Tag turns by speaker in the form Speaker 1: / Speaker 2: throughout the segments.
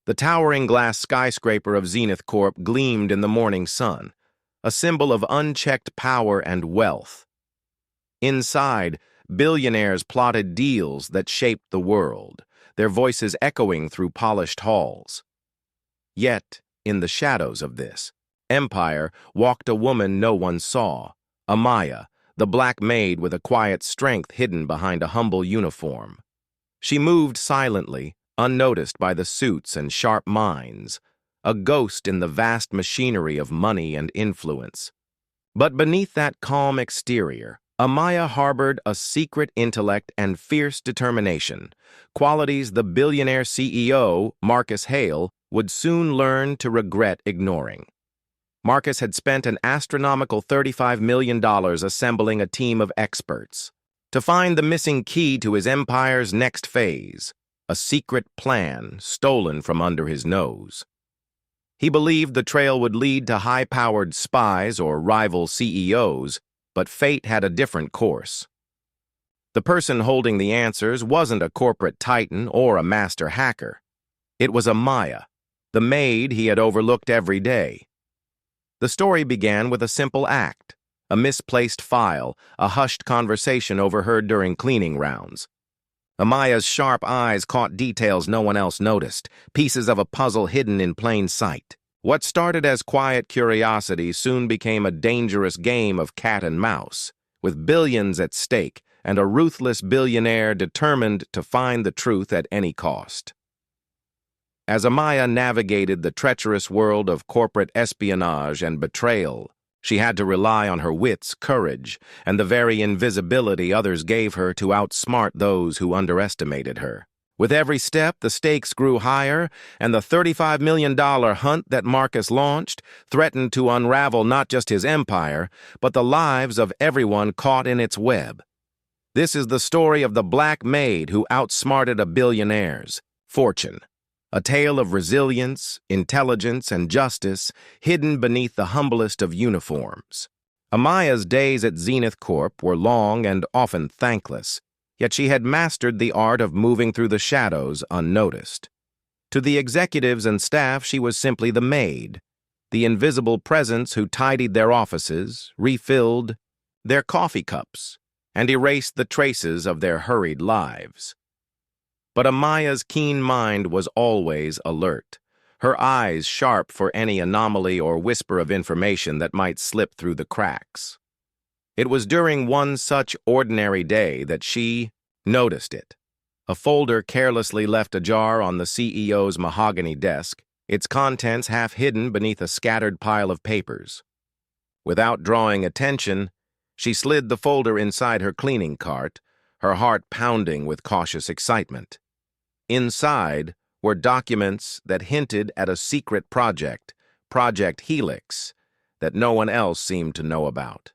Speaker 1: The towering glass skyscraper of Zenith Corp gleamed in the morning sun, a symbol of unchecked power and wealth. Inside, billionaires plotted deals that shaped the world, their voices echoing through polished halls. Yet, in the shadows of this empire walked a woman no one saw, Amaya, the black maid with a quiet strength hidden behind a humble uniform. She moved silently, unnoticed by the suits and sharp minds, a ghost in the vast machinery of money and influence. But beneath that calm exterior, Amaya harbored a secret intellect and fierce determination, qualities the billionaire CEO, Marcus Hale, would soon learn to regret ignoring. Marcus had spent an astronomical $35 million assembling a team of experts to find the missing key to his empire's next phase, a secret plan stolen from under his nose. He believed the trail would lead to high-powered spies or rival CEOs, but fate had a different course. The person holding the answers wasn't a corporate titan or a master hacker. It was Amaya, the maid he had overlooked every day. The story began with a simple act, a misplaced file, a hushed conversation overheard during cleaning rounds. Amaya's sharp eyes caught details no one else noticed, pieces of a puzzle hidden in plain sight. What started as quiet curiosity soon became a dangerous game of cat and mouse, with billions at stake and a ruthless billionaire determined to find the truth at any cost. As Amaya navigated the treacherous world of corporate espionage and betrayal, she had to rely on her wits, courage, and the very invisibility others gave her to outsmart those who underestimated her. With every step, the stakes grew higher, and the $35 million hunt that Marcus launched threatened to unravel not just his empire, but the lives of everyone caught in its web. This is the story of the Black Maid who outsmarted a billionaire's fortune. A tale of resilience, intelligence, and justice hidden beneath the humblest of uniforms. Amaya's days at Zenith Corp were long and often thankless, yet she had mastered the art of moving through the shadows unnoticed. To the executives and staff, she was simply the maid, the invisible presence who tidied their offices, refilled their coffee cups, and erased the traces of their hurried lives. But Amaya's keen mind was always alert, her eyes sharp for any anomaly or whisper of information that might slip through the cracks. It was during one such ordinary day that she noticed it. A folder carelessly left ajar on the CEO's mahogany desk, its contents half hidden beneath a scattered pile of papers. Without drawing attention, she slid the folder inside her cleaning cart, her heart pounding with cautious excitement. Inside were documents that hinted at a secret project, Project Helix, that no one else seemed to know about.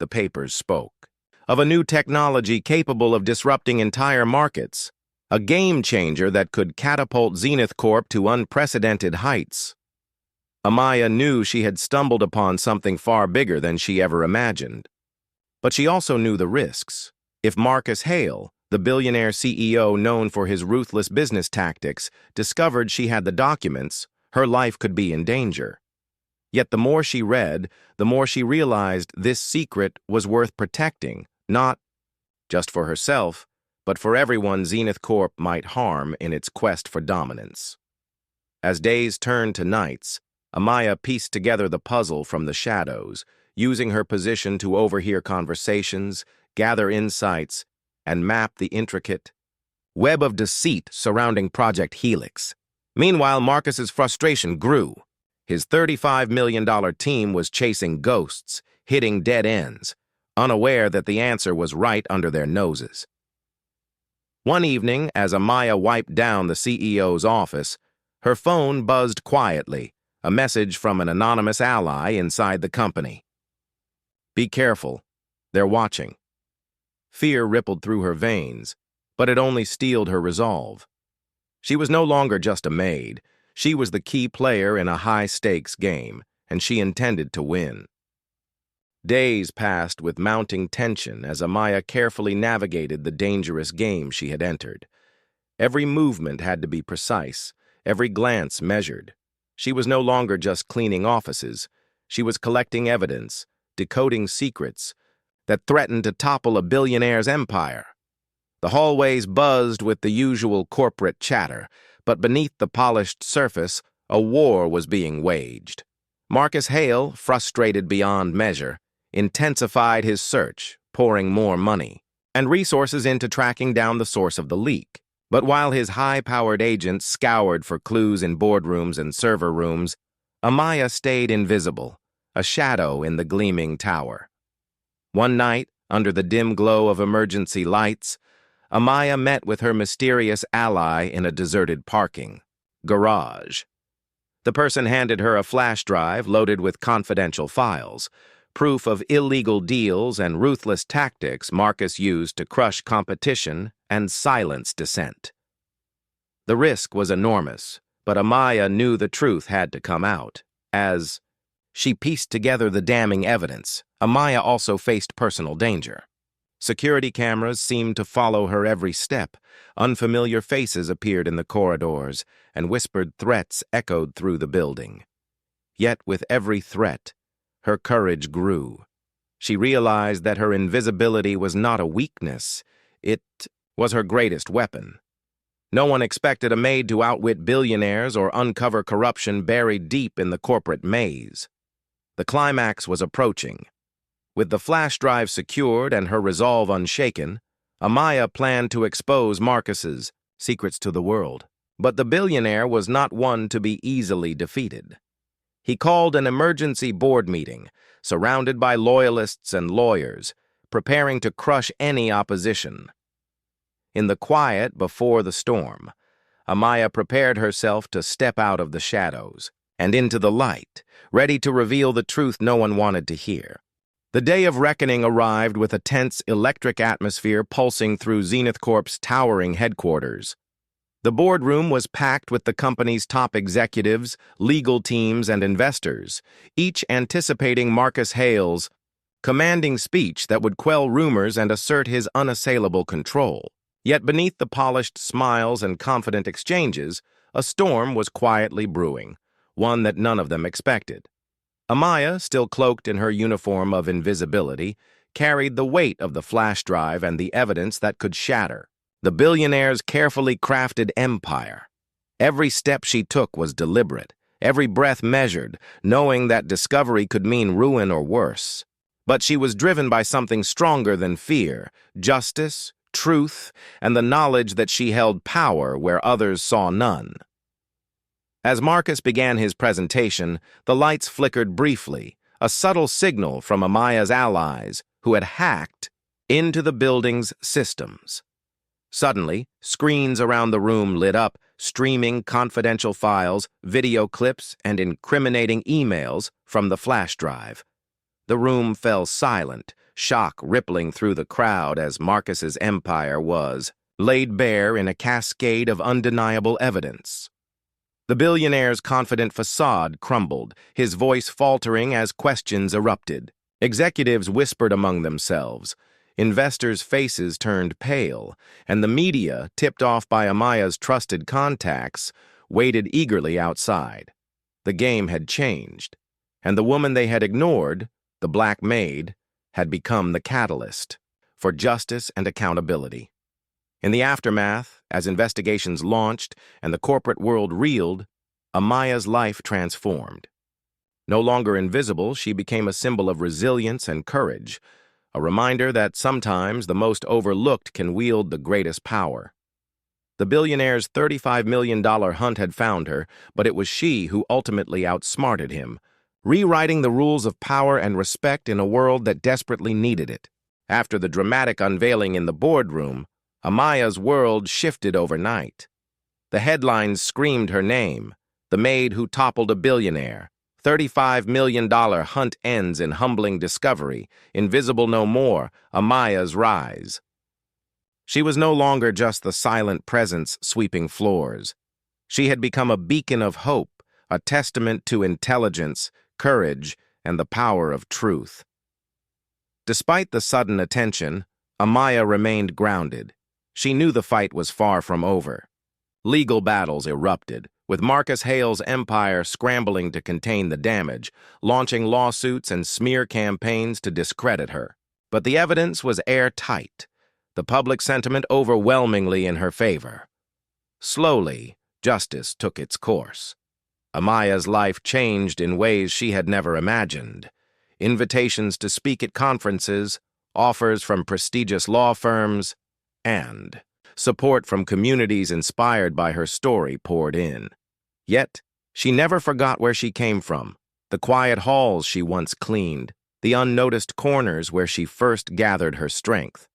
Speaker 1: The papers spoke of a new technology capable of disrupting entire markets, a game-changer that could catapult Zenith Corp to unprecedented heights. Amaya knew she had stumbled upon something far bigger than she ever imagined. But she also knew the risks. If Marcus Hale, the billionaire CEO known for his ruthless business tactics, discovered she had the documents, her life could be in danger. Yet the more she read, the more she realized this secret was worth protecting, not just for herself, but for everyone Zenith Corp might harm in its quest for dominance. As days turned to nights, Amaya pieced together the puzzle from the shadows, using her position to overhear conversations, gather insights, and map the intricate web of deceit surrounding Project Helix. Meanwhile, Marcus's frustration grew. His $35 million team was chasing ghosts, hitting dead ends, unaware that the answer was right under their noses. One evening, as Amaya wiped down the CEO's office, her phone buzzed quietly, a message from an anonymous ally inside the company. "Be careful. They're watching." Fear rippled through her veins, but it only steeled her resolve. She was no longer just a maid. She was the key player in a high-stakes game, and she intended to win. Days passed with mounting tension as Amaya carefully navigated the dangerous game she had entered. Every movement had to be precise, every glance measured. She was no longer just cleaning offices. She was collecting evidence, decoding secrets that threatened to topple a billionaire's empire. The hallways buzzed with the usual corporate chatter, but beneath the polished surface, a war was being waged. Marcus Hale, frustrated beyond measure, intensified his search, pouring more money and resources into tracking down the source of the leak. But while his high-powered agents scoured for clues in boardrooms and server rooms, Amaya stayed invisible, a shadow in the gleaming tower. One night, under the dim glow of emergency lights, Amaya met with her mysterious ally in a deserted parking garage. The person handed her a flash drive loaded with confidential files, proof of illegal deals and ruthless tactics Marcus used to crush competition and silence dissent. The risk was enormous, but Amaya knew the truth had to come out. As she pieced together the damning evidence, Amaya also faced personal danger. Security cameras seemed to follow her every step. Unfamiliar faces appeared in the corridors, and whispered threats echoed through the building. Yet with every threat, her courage grew. She realized that her invisibility was not a weakness. It was her greatest weapon. No one expected a maid to outwit billionaires or uncover corruption buried deep in the corporate maze. The climax was approaching. With the flash drive secured and her resolve unshaken, Amaya planned to expose Marcus's secrets to the world. But the billionaire was not one to be easily defeated. He called an emergency board meeting, surrounded by loyalists and lawyers, preparing to crush any opposition. In the quiet before the storm, Amaya prepared herself to step out of the shadows and into the light, ready to reveal the truth no one wanted to hear. The day of reckoning arrived with a tense electric atmosphere pulsing through Zenith Corp's towering headquarters. The boardroom was packed with the company's top executives, legal teams, and investors, each anticipating Marcus Hale's commanding speech that would quell rumors and assert his unassailable control. Yet beneath the polished smiles and confident exchanges, a storm was quietly brewing, one that none of them expected. Amaya, still cloaked in her uniform of invisibility, carried the weight of the flash drive and the evidence that could shatter the billionaire's carefully crafted empire. Every step she took was deliberate, every breath measured, knowing that discovery could mean ruin or worse. But she was driven by something stronger than fear: justice, truth, and the knowledge that she held power where others saw none. As Marcus began his presentation, the lights flickered briefly, a subtle signal from Amaya's allies who had hacked into the building's systems. Suddenly, screens around the room lit up, streaming confidential files, video clips, and incriminating emails from the flash drive. The room fell silent, shock rippling through the crowd as Marcus's empire was laid bare in a cascade of undeniable evidence. The billionaire's confident facade crumbled, his voice faltering as questions erupted. Executives whispered among themselves. Investors' faces turned pale, and the media, tipped off by Amaya's trusted contacts, waited eagerly outside. The game had changed, and the woman they had ignored, the Black Maid, had become the catalyst for justice and accountability. In the aftermath, as investigations launched and the corporate world reeled, Amaya's life transformed. No longer invisible, she became a symbol of resilience and courage, a reminder that sometimes the most overlooked can wield the greatest power. The billionaire's $35 million hunt had found her, but it was she who ultimately outsmarted him, rewriting the rules of power and respect in a world that desperately needed it. After the dramatic unveiling in the boardroom, Amaya's world shifted overnight. The headlines screamed her name: the maid who toppled a billionaire. $35 million hunt ends in humbling discovery. Invisible no more. Amaya's rise. She was no longer just the silent presence sweeping floors. She had become a beacon of hope, a testament to intelligence, courage, and the power of truth. Despite the sudden attention, Amaya remained grounded. She knew the fight was far from over. Legal battles erupted, with Marcus Hale's empire scrambling to contain the damage, launching lawsuits and smear campaigns to discredit her. But the evidence was airtight, the public sentiment overwhelmingly in her favor. Slowly, justice took its course. Amaya's life changed in ways she had never imagined. Invitations to speak at conferences, offers from prestigious law firms, and support from communities inspired by her story poured in. Yet, she never forgot where she came from, the quiet halls she once cleaned, the unnoticed corners where she first gathered her strength.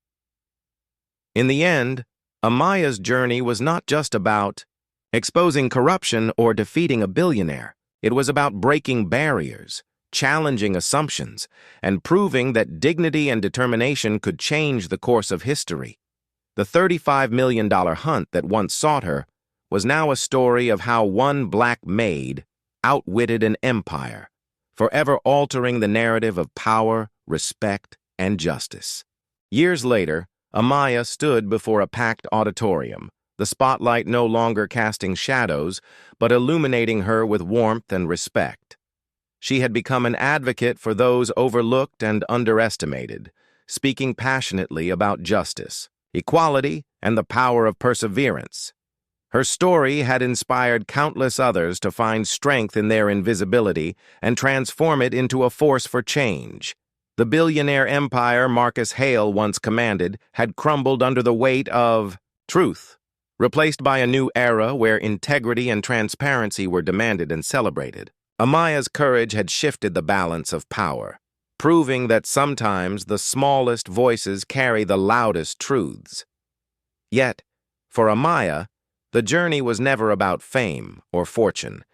Speaker 1: In the end, Amaya's journey was not just about exposing corruption or defeating a billionaire. It was about breaking barriers, challenging assumptions, and proving that dignity and determination could change the course of history. The $35 million hunt that once sought her was now a story of how one black maid outwitted an empire, forever altering the narrative of power, respect, and justice. Years later, Amaya stood before a packed auditorium, the spotlight no longer casting shadows, but illuminating her with warmth and respect. She had become an advocate for those overlooked and underestimated, speaking passionately about justice, equality, and the power of perseverance. Her story had inspired countless others to find strength in their invisibility and transform it into a force for change. The billionaire empire Marcus Hale once commanded had crumbled under the weight of truth, replaced by a new era where integrity and transparency were demanded and celebrated. Amaya's courage had shifted the balance of power, proving that sometimes the smallest voices carry the loudest truths. Yet, for Amaya, the journey was never about fame or fortune.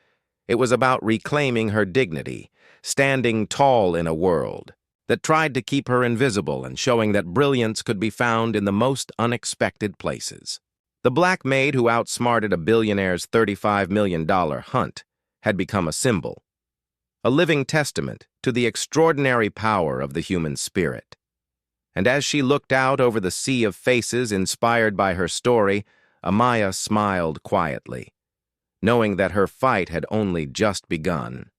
Speaker 1: It was about reclaiming her dignity, standing tall in a world that tried to keep her invisible and showing that brilliance could be found in the most unexpected places. The black maid who outsmarted a billionaire's $35 million hunt had become a symbol, a living testament to the extraordinary power of the human spirit. And as she looked out over the sea of faces inspired by her story, Amaya smiled quietly, knowing that her fight had only just begun.